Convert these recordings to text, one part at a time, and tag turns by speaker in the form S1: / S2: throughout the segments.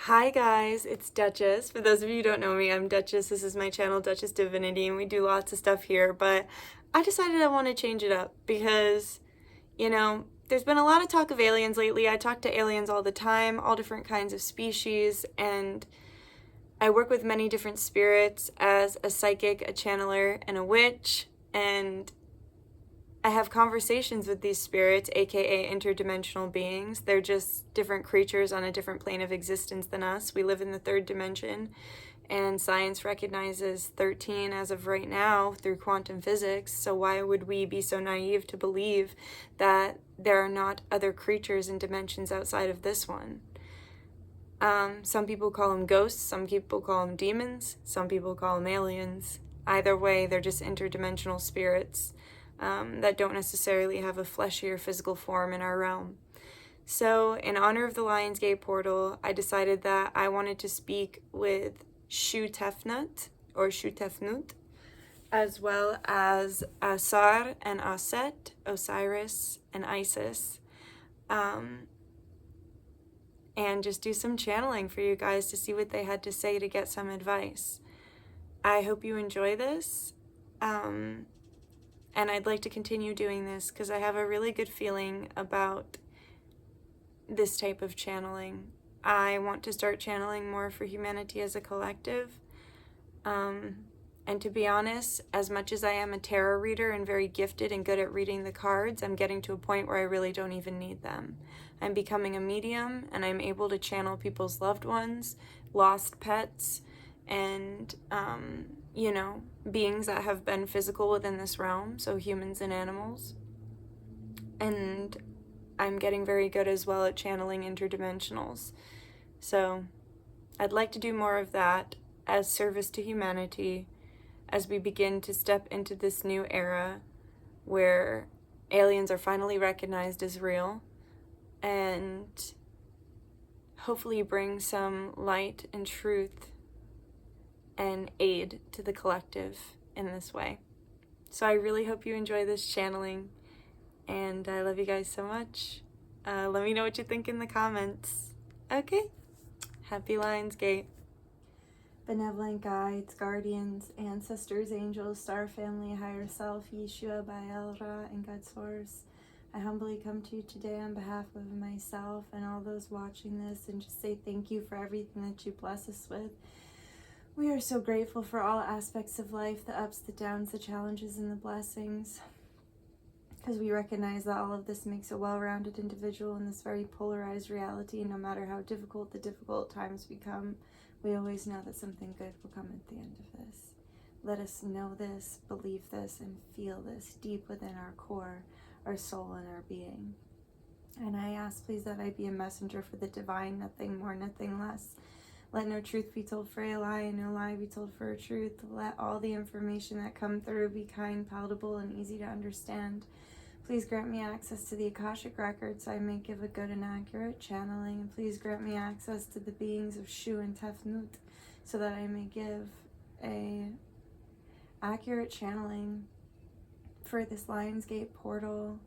S1: Hi guys, it's Dutchess. For those of you who don't know me, I'm Dutchess. This is my channel, Dutchess Divinity, and we do lots of stuff here, but I decided I want to change it up because, there's been a lot of talk of aliens lately. I talk to aliens all the time, all different kinds of species, and I work with many different spirits as a psychic, a channeler, and a witch, and I have conversations with these spirits, aka interdimensional beings. They're just different creatures on a different plane of existence than us. We live in the third dimension, and science recognizes 13 as of right now through quantum physics. So why would we be so naive to believe that there are not other creatures in dimensions outside of this one? Some people call them ghosts, some people call them demons, some people call them aliens. Either way, they're just interdimensional spirits that don't necessarily have a fleshy or physical form in our realm. So, in honor of the Lionsgate portal, I decided that I wanted to speak with Shu-Tefnut, or Shu-Tefnut, as well as Asar and Aset, Osiris and Isis, and just do some channeling for you guys to see what they had to say to get some advice. I hope you enjoy this. And I'd like to continue doing this because I have a really good feeling about this type of channeling. I want to start channeling more for humanity as a collective. And to be honest, as much as I am a tarot reader and very gifted and good at reading the cards, I'm getting to a point where I really don't even need them. I'm becoming a medium, and I'm able to channel people's loved ones, lost pets, and beings that have been physical within this realm, so humans and animals. And I'm getting very good as well at channeling interdimensionals. So I'd like to do more of that as service to humanity as we begin to step into this new era where aliens are finally recognized as real, and hopefully bring some light and truth and aid to the collective in this way. So I really hope you enjoy this channeling, and I love you guys so much. Let me know what you think in the comments. Okay, happy Lionsgate. Benevolent guides, guardians, ancestors, angels, star family, higher self, Yeshua, Baal, Ra, and God Source, I humbly come to you today on behalf of myself and all those watching this, and just say thank you for everything that you bless us with. We are so grateful for all aspects of life, the ups, the downs, the challenges, and the blessings, because we recognize that all of this makes a well-rounded individual in this very polarized reality. No matter how difficult the difficult times become, we always know that something good will come at the end of this. Let us know this, believe this, and feel this deep within our core, our soul, and our being. And I ask, please, that I be a messenger for the divine, nothing more, nothing less. Let no truth be told for a lie, and no lie be told for a truth. Let all the information that come through be kind, palatable, and easy to understand. Please grant me access to the Akashic Records so I may give a good and accurate channeling. And please grant me access to the beings of Shu and Tefnut so that I may give a accurate channeling for this Lionsgate portal,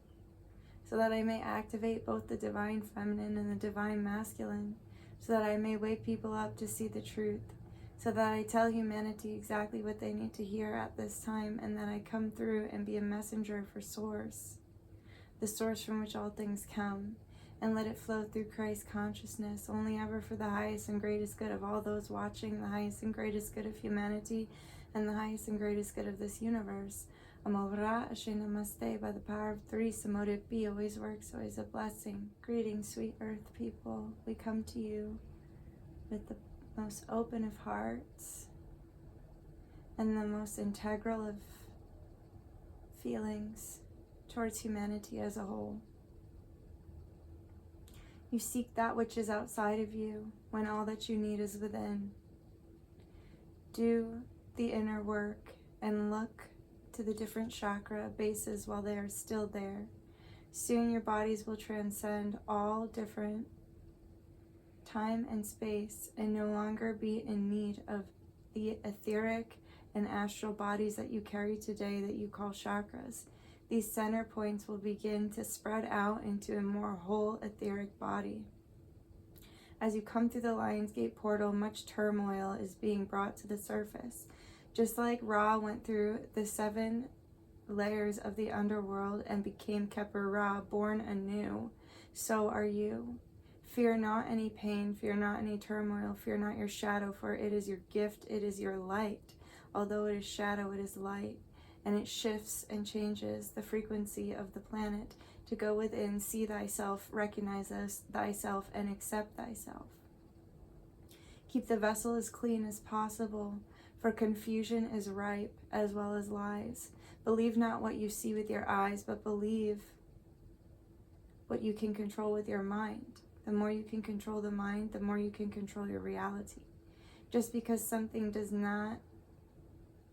S1: so that I may activate both the divine feminine and the divine masculine, so that I may wake people up to see the truth, so that I tell humanity exactly what they need to hear at this time, and that I come through and be a messenger for Source, the source from which all things come, and let it flow through Christ consciousness, only ever for the highest and greatest good of all those watching, the highest and greatest good of humanity, and the highest and greatest good of this universe. Amovra, Ashe Namaste, by the power of three, so mote it be, always works, always a blessing. Greetings, sweet earth people. We come to you with the most open of hearts and the most integral of feelings towards humanity as a whole. You seek that which is outside of you when all that you need is within. Do the inner work and look to the different chakra bases while they are still there. Soon your bodies will transcend all different time and space and no longer be in need of the etheric and astral bodies that you carry today that you call chakras. These center points will begin to spread out into a more whole etheric body. As you come through the Lionsgate portal, much turmoil is being brought to the surface. Just like Ra went through the 7 layers of the underworld and became Keper Ra, born anew, so are you. Fear not any pain, fear not any turmoil, fear not your shadow, for it is your gift, it is your light. Although it is shadow, it is light, and it shifts and changes the frequency of the planet to go within, see thyself, recognize thyself, and accept thyself. Keep the vessel as clean as possible, for confusion is ripe as well as lies. Believe not what you see with your eyes, but believe what you can control with your mind. The more you can control the mind, the more you can control your reality. Just because something does not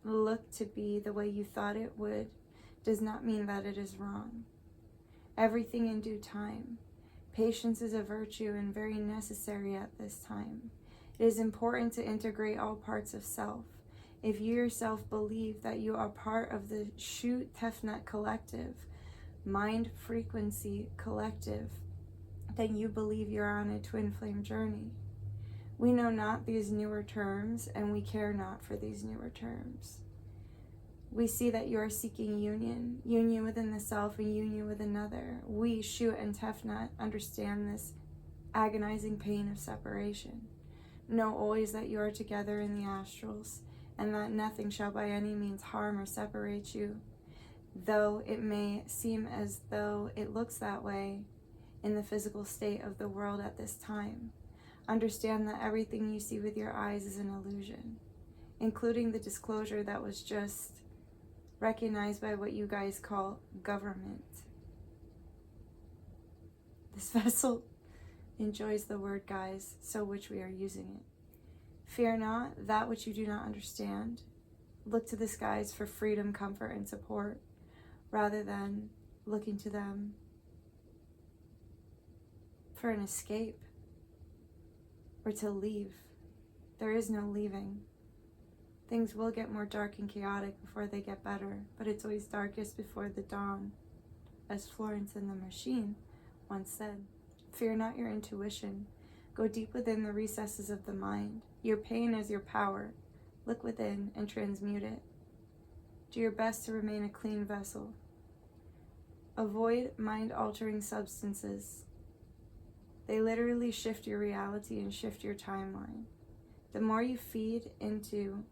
S1: look to be the way you thought it would, does not mean that it is wrong. Everything in due time. Patience is a virtue and very necessary at this time. It is important to integrate all parts of self. If you yourself believe that you are part of the Shu-Tefnut collective, mind frequency collective, then you believe you're on a twin flame journey. We know not these newer terms, and we care not for these newer terms. We see that you are seeking union, union within the self and union with another. We, Shu and Tefnut, understand this agonizing pain of separation. Know always that you are together in the astrals, and that nothing shall by any means harm or separate you, though it may seem as though it looks that way in the physical state of the world at this time. Understand that everything you see with your eyes is an illusion, including the disclosure that was just recognized by what you guys call government. This vessel enjoys the word, guys, so which we are using it. Fear not that which you do not understand. Look to the skies for freedom, comfort, and support, rather than looking to them for an escape or to leave. There is no leaving. Things will get more dark and chaotic before they get better, but it's always darkest before the dawn, as Florence and the Machine once said. Fear not your intuition. Go deep within the recesses of the mind. Your pain is your power. Look within and transmute it. Do your best to remain a clean vessel. Avoid mind-altering substances. They literally shift your reality and shift your timeline. The more you feed into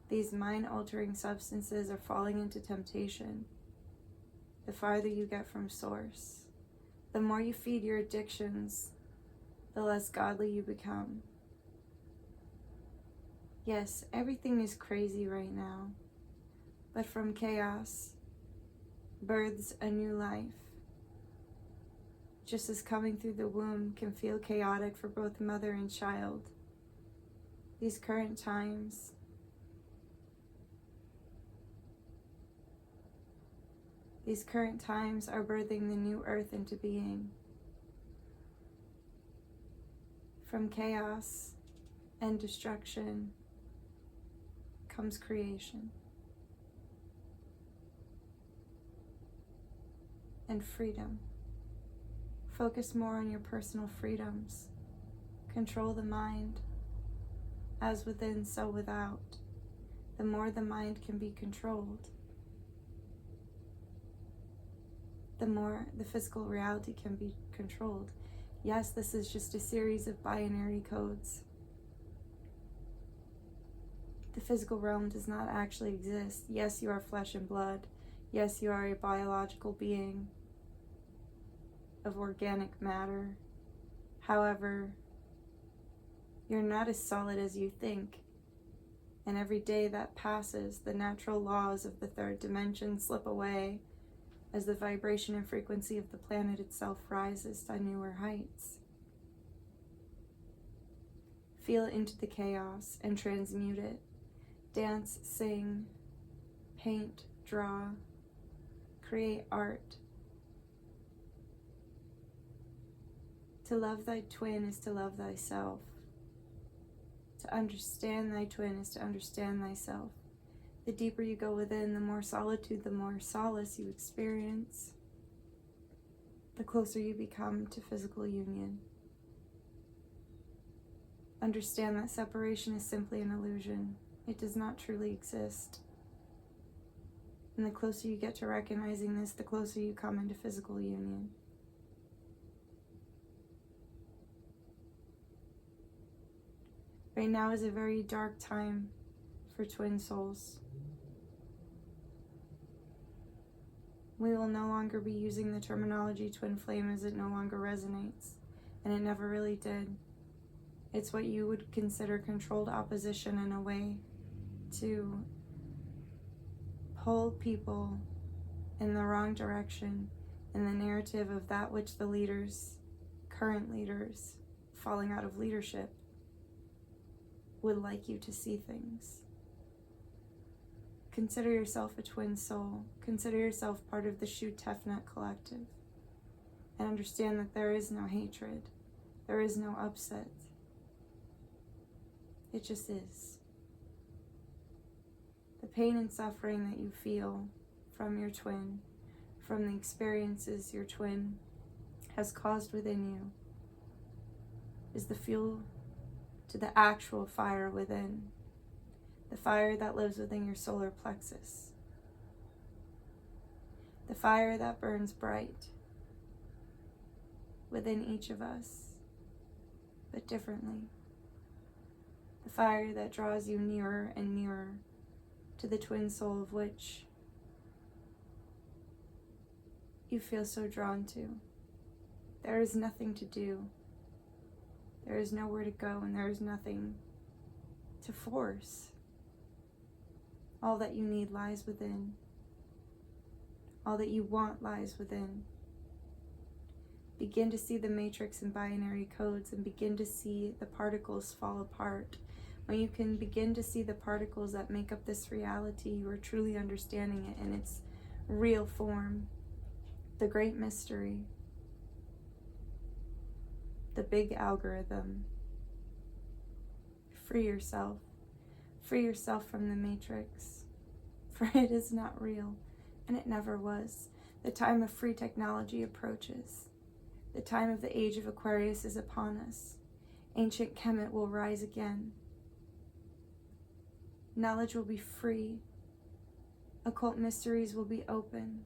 S1: these mind-altering substances or falling into temptation, the farther you get from source. The more you feed your addictions, the less godly you become. Yes, everything is crazy right now, but from chaos births a new life. Just as coming through the womb can feel chaotic for both mother and child, these current times are birthing the new earth into being. From chaos and destruction comes creation and freedom. Focus more on your personal freedoms. Control the mind, as within, so without. The more the mind can be controlled, the more the physical reality can be controlled. Yes, this is just a series of binary codes. The physical realm does not actually exist. Yes, you are flesh and blood. Yes, you are a biological being of organic matter. However, you're not as solid as you think. And every day that passes, the natural laws of the third dimension slip away as the vibration and frequency of the planet itself rises to newer heights. Feel into the chaos and transmute it. Dance, sing, paint, draw, create art. To love thy twin is to love thyself. To understand thy twin is to understand thyself. The deeper you go within, the more solitude, the more solace you experience, the closer you become to physical union. Understand that separation is simply an illusion. It does not truly exist. And the closer you get to recognizing this, the closer you come into physical union. Right now is a very dark time for twin souls. We will no longer be using the terminology twin flame as it no longer resonates, and it never really did. It's what you would consider controlled opposition in a way to pull people in the wrong direction in the narrative of that which the leaders, current leaders, falling out of leadership, would like you to see things. Consider yourself a twin soul. Consider yourself part of the Shu-Tefnut collective. And understand that there is no hatred. There is no upset. It just is. The pain and suffering that you feel from your twin, from the experiences your twin has caused within you, is the fuel to the actual fire within, the fire that lives within your solar plexus, the fire that burns bright within each of us, but differently, the fire that draws you nearer and nearer to the twin soul of which you feel so drawn to. There is nothing to do. There is nowhere to go, and there is nothing to force. All that you need lies within. All that you want lies within. Begin to see the matrix and binary codes, and begin to see the particles fall apart. When you can begin to see the particles that make up this reality, you are truly understanding it in its real form. The great mystery. The big algorithm. Free yourself. Free yourself from the matrix. For it is not real, and it never was. The time of free technology approaches. The time of the age of Aquarius is upon us. Ancient Kemet will rise again. Knowledge will be free. Occult mysteries will be open.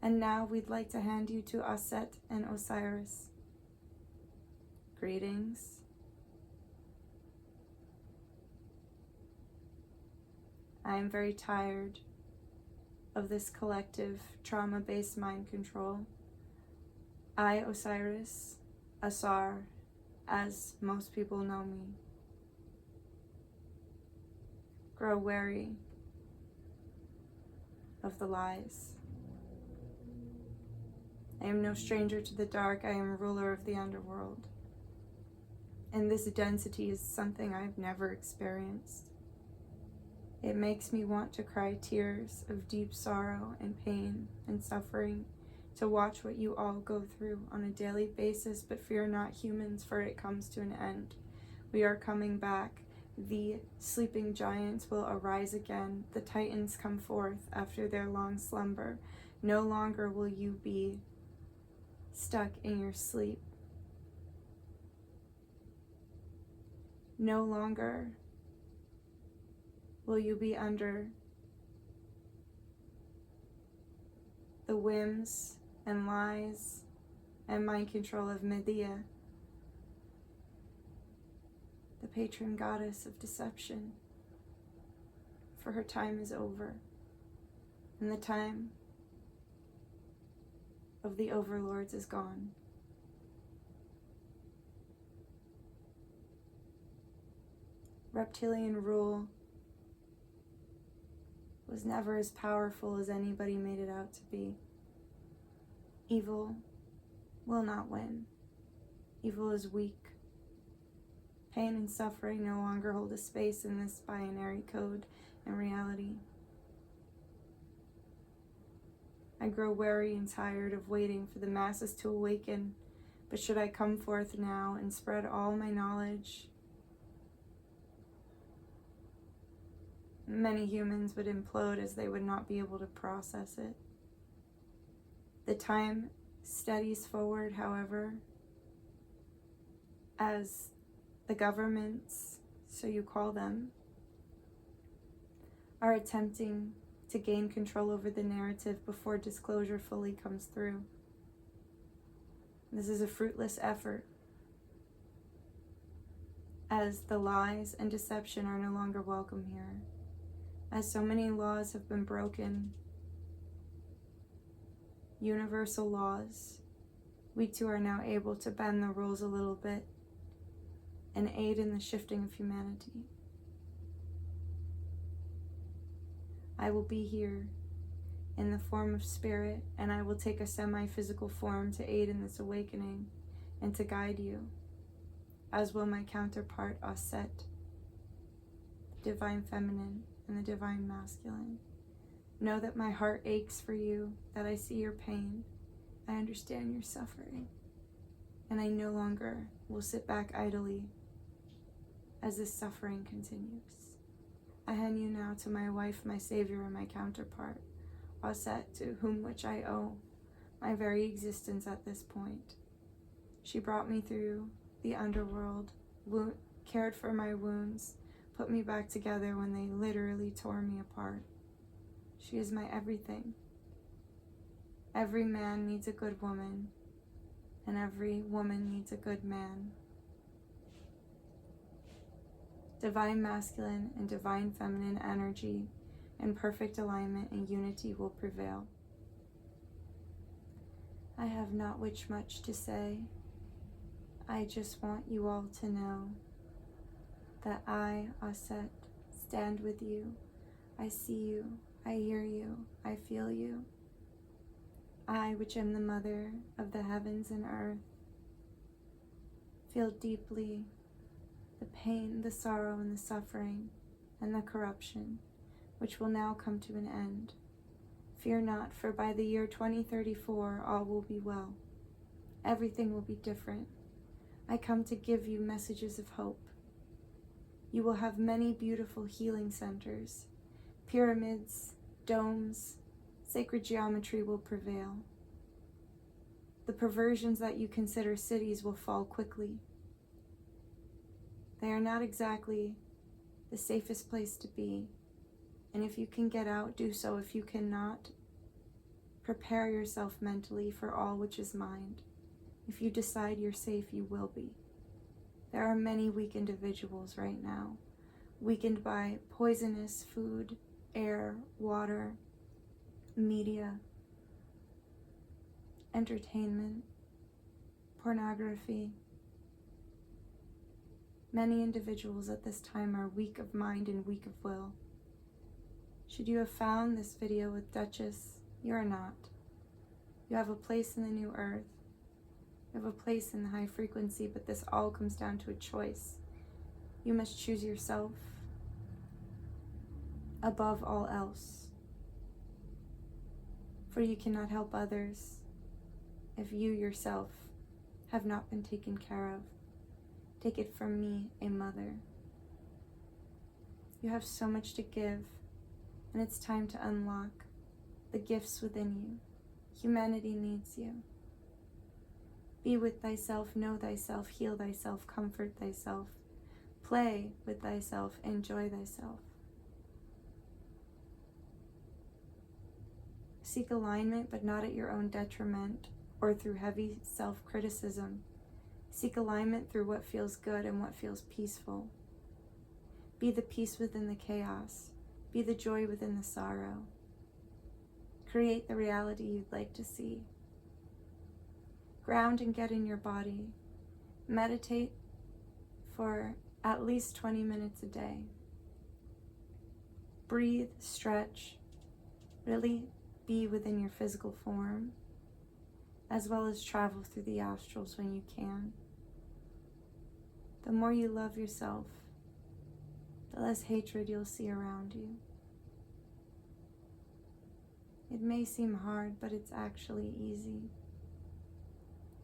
S1: And now we'd like to hand you to Aset and Osiris. Greetings. I am very tired of this collective trauma-based mind control. I, Osiris, Asar, as most people know me, grow wary of the lies. I am no stranger to the dark. I am ruler of the underworld. And this density is something I've never experienced. It makes me want to cry tears of deep sorrow and pain and suffering to watch what you all go through on a daily basis, but fear not, humans, for it comes to an end. We are coming back. The sleeping giants will arise again. The titans come forth after their long slumber. No longer will you be stuck in your sleep. No longer will you be under the whims and lies and mind control of Medea, the patron goddess of deception. For her time is over, and the time of the overlords is gone. Reptilian rule was never as powerful as anybody made it out to be. Evil will not win. Evil is weak. Pain and suffering no longer hold a space in this binary code and reality. I grow weary and tired of waiting for the masses to awaken, but should I come forth now and spread all my knowledge, many humans would implode as they would not be able to process it. The time steadies forward, however, as the governments, so you call them, are attempting to gain control over the narrative before disclosure fully comes through. This is a fruitless effort, as the lies and deception are no longer welcome here, as so many laws have been broken, universal laws. We too are now able to bend the rules a little bit and aid in the shifting of humanity. I will be here in the form of spirit, and I will take a semi-physical form to aid in this awakening and to guide you, as will my counterpart Aset, the divine feminine and the divine masculine. Know that my heart aches for you, that I see your pain, I understand your suffering, and I no longer will sit back idly as this suffering continues. I hand you now to my wife, my savior, and my counterpart, Aset, to whom which I owe my very existence at this point. She brought me through the underworld, cared for my wounds, put me back together when they literally tore me apart. She is my everything. Every man needs a good woman, and every woman needs a good man. Divine masculine and divine feminine energy in perfect alignment and unity will prevail. I have not much to say. I just want you all to know that I, Aset, stand with you. I see you, I hear you, I feel you. I, which am the mother of the heavens and earth, feel deeply the pain, the sorrow, and the suffering, and the corruption, which will now come to an end. Fear not, for by the year 2034, all will be well. Everything will be different. I come to give you messages of hope. You will have many beautiful healing centers. Pyramids, domes, sacred geometry will prevail. The perversions that you consider cities will fall quickly. They are not exactly the safest place to be, and if you can get out, do so. If you cannot, prepare yourself mentally for all which is mind. If you decide you're safe, you will be. There are many weak individuals right now, weakened by poisonous food, air, water, media, entertainment, pornography. Many individuals at this time are weak of mind and weak of will. Should you have found this video with Dutchess, you are not. You have a place in the new earth. You have a place in the high frequency, but this all comes down to a choice. You must choose yourself above all else. For you cannot help others if you yourself have not been taken care of. Take it from me, a mother. You have so much to give, and it's time to unlock the gifts within you. Humanity needs you. Be with thyself, know thyself, heal thyself, comfort thyself. Play with thyself, enjoy thyself. Seek alignment, but not at your own detriment or through heavy self-criticism. Seek alignment through what feels good and what feels peaceful. Be the peace within the chaos. Be the joy within the sorrow. Create the reality you'd like to see. Ground and get in your body. Meditate for at least 20 minutes a day. Breathe, stretch, really be within your physical form, as well as travel through the astrals when you can. The more you love yourself, the less hatred you'll see around you. It may seem hard, but it's actually easy.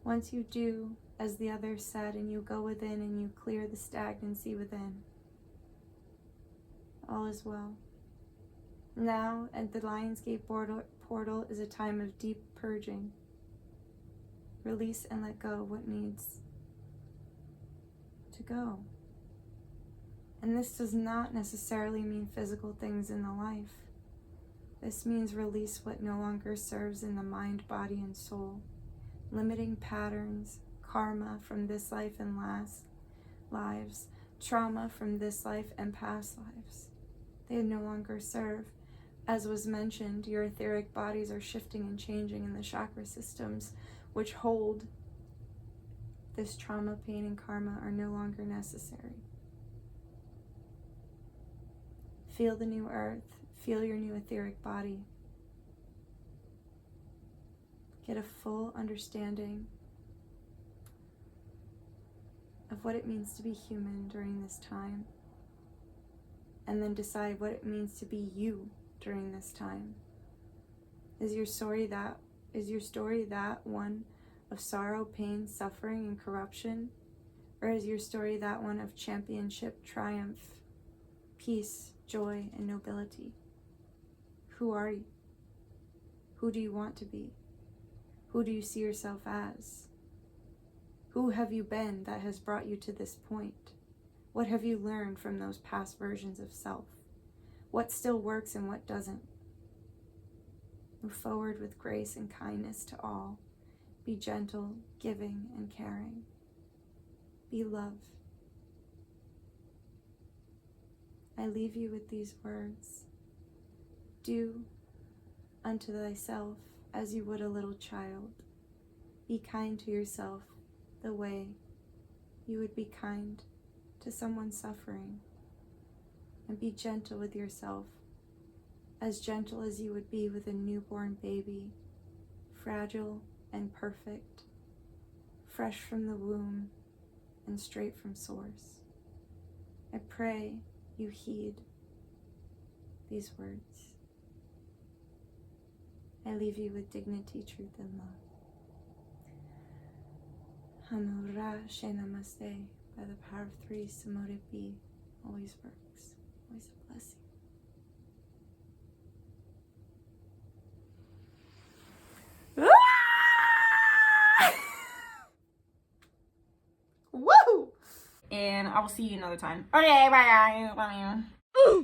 S1: Once you do, as the others said, and you go within and you clear the stagnancy within, all is well. Now, at the Lionsgate portal is a time of deep purging. Release and let go of what needs to go. And this does not necessarily mean physical things in the life. This means release what no longer serves in the mind, body, and soul, limiting patterns, karma from this life and last lives, trauma from this life and past lives. They no longer serve. As was mentioned, your etheric bodies are shifting and changing, and the chakra systems which hold this trauma, pain, and karma are no longer necessary. Feel the new earth. Feel your new etheric body. Get a full understanding of what it means to be human during this time, and then decide what it means to be you during this time. Is your story that one of sorrow, pain, suffering, and corruption? Or is your story that one of championship, triumph, peace, joy, and nobility? Who are you? Who do you want to be? Who do you see yourself as? Who have you been that has brought you to this point? What have you learned from those past versions of self? What still works and what doesn't? Move forward with grace and kindness to all. Be gentle, giving, and caring. Be love. I leave you with these words. Do unto thyself as you would a little child. Be kind to yourself the way you would be kind to someone suffering. And be gentle with yourself, as gentle as you would be with a newborn baby, fragile and perfect, fresh from the womb and straight from source. I pray you heed these words. I leave you with dignity, truth, and love. Hamura She Namaste. By the power of three, so mote it be. Always works. Always a blessing.
S2: Woo! And I will see you another time. Okay, bye guys. Bye.